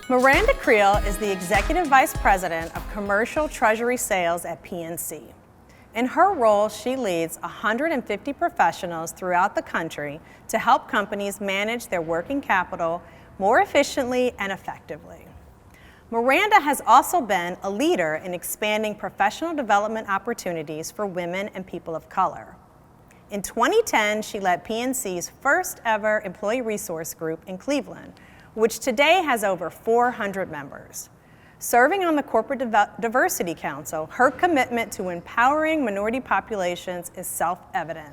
Miranda Creel is the Executive Vice President of Commercial Treasury Sales at PNC. In her role, she leads 150 professionals throughout the country to help companies manage their working capital more efficiently and effectively. Miranda has also been a leader in expanding professional development opportunities for women and people of color. In 2010, she led PNC's first ever employee resource group in Cleveland, which today has over 400 members. Serving on the Corporate Diversity Council, her commitment to empowering minority populations is self-evident.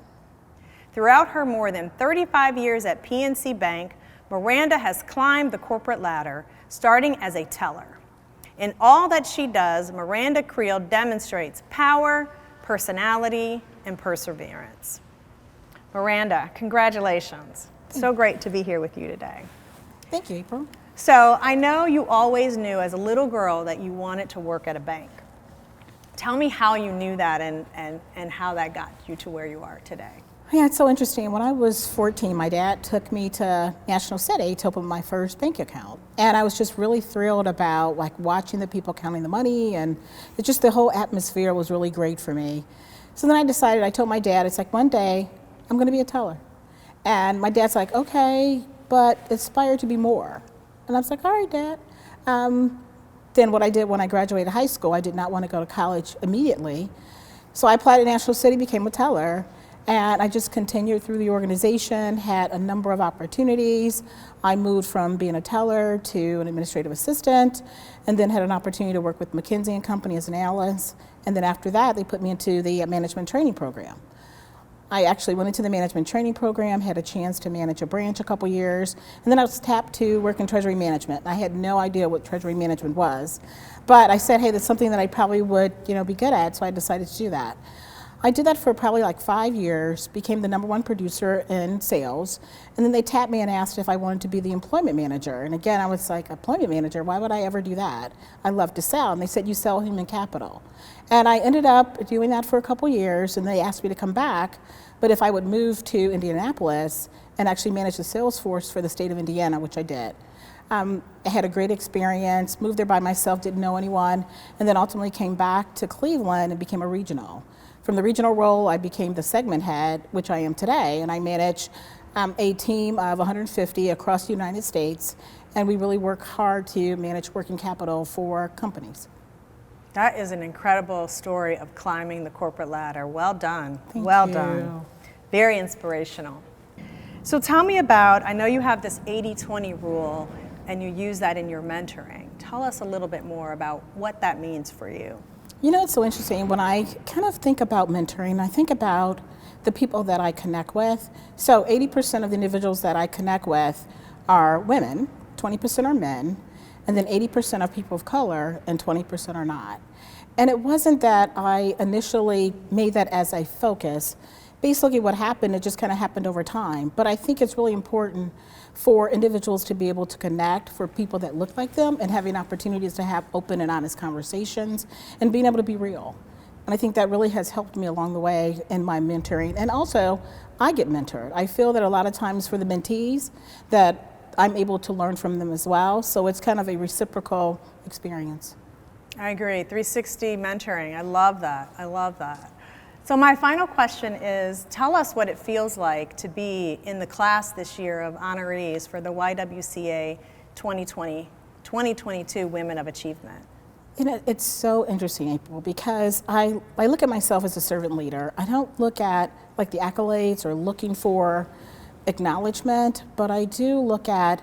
Throughout her more than 35 years at PNC Bank, Miranda has climbed the corporate ladder, starting as a teller. In all that she does, Miranda Creel demonstrates power, personality, and perseverance. Miranda, congratulations. So great to be here with you today. Thank you, April. So I know you always knew as a little girl that you wanted to work at a bank. Tell me how you knew that and how that got you to where you are today. Yeah, it's so interesting. When I was 14, my dad took me to National City to open my first bank account. And I was just really thrilled about watching the people counting the money, and just the whole atmosphere was really great for me. So then I told my dad, it's like, one day I'm gonna be a teller. And my dad's like, okay, but aspire to be more. And I was like, all right, Dad. Then what I did when I graduated high school, I did not want to go to college immediately. So I applied at National City, became a teller, and I just continued through the organization, had a number of opportunities. I moved from being a teller to an administrative assistant, and then had an opportunity to work with McKinsey & Company as an analyst. And then after that, they put me into the management training program. I actually went into the management training program, had a chance to manage a branch a couple years, and then I was tapped to work in treasury management. I had no idea what treasury management was, but I said, hey, that's something that I probably would be good at, so I decided to do that. I did that for probably 5 years, became the #1 producer in sales, and then they tapped me and asked if I wanted to be the employment manager. And again, I was like, employment manager, why would I ever do that? I love to sell, and they said, you sell human capital. And I ended up doing that for a couple years, and they asked me to come back, but if I would move to Indianapolis and actually manage the sales force for the state of Indiana, which I did. I had a great experience, moved there by myself, didn't know anyone, and then ultimately came back to Cleveland and became a regional. From the regional role, I became the segment head, which I am today, and I manage a team of 150 across the United States, and we really work hard to manage working capital for companies. That is an incredible story of climbing the corporate ladder. Well done. Thank well you. done. Very inspirational. So tell me about, I know you have this 80-20 rule and you use that in your mentoring. Tell us a little bit more about what that means for you. It's so interesting. When I kind of think about mentoring, I think about the people that I connect with. So 80% of the individuals that I connect with are women, 20% are men, and then 80% are people of color, and 20% are not. And it wasn't that I initially made that as a focus. Basically what happened, it just kind of happened over time. But I think it's really important for individuals to be able to connect, for people that look like them, and having opportunities to have open and honest conversations, and being able to be real. And I think that really has helped me along the way in my mentoring. And also, I get mentored. I feel that a lot of times for the mentees, that I'm able to learn from them as well. So it's kind of a reciprocal experience. I agree. 360 mentoring. I love that. I love that. So my final question is, tell us what it feels like to be in the class this year of honorees for the YWCA 2022 Women of Achievement. It's so interesting, April, because I look at myself as a servant leader. I don't look at the accolades or looking for acknowledgement, but I do look at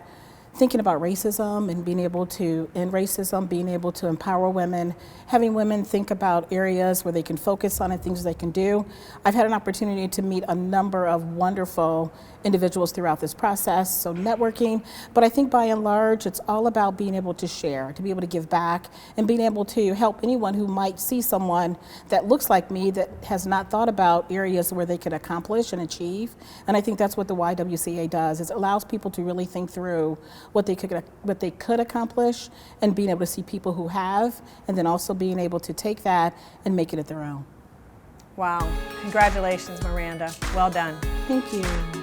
thinking about racism and being able to end racism, being able to empower women, having women think about areas where they can focus on and things they can do. I've had an opportunity to meet a number of wonderful individuals throughout this process, so networking, but I think by and large it's all about being able to share, to be able to give back, and being able to help anyone who might see someone that looks like me that has not thought about areas where they could accomplish and achieve. And I think that's what the YWCA does, is it allows people to really think through what they could accomplish, and being able to see people who have, and then also being able to take that and make it their own. Wow. Congratulations, Miranda. Well done. Thank you.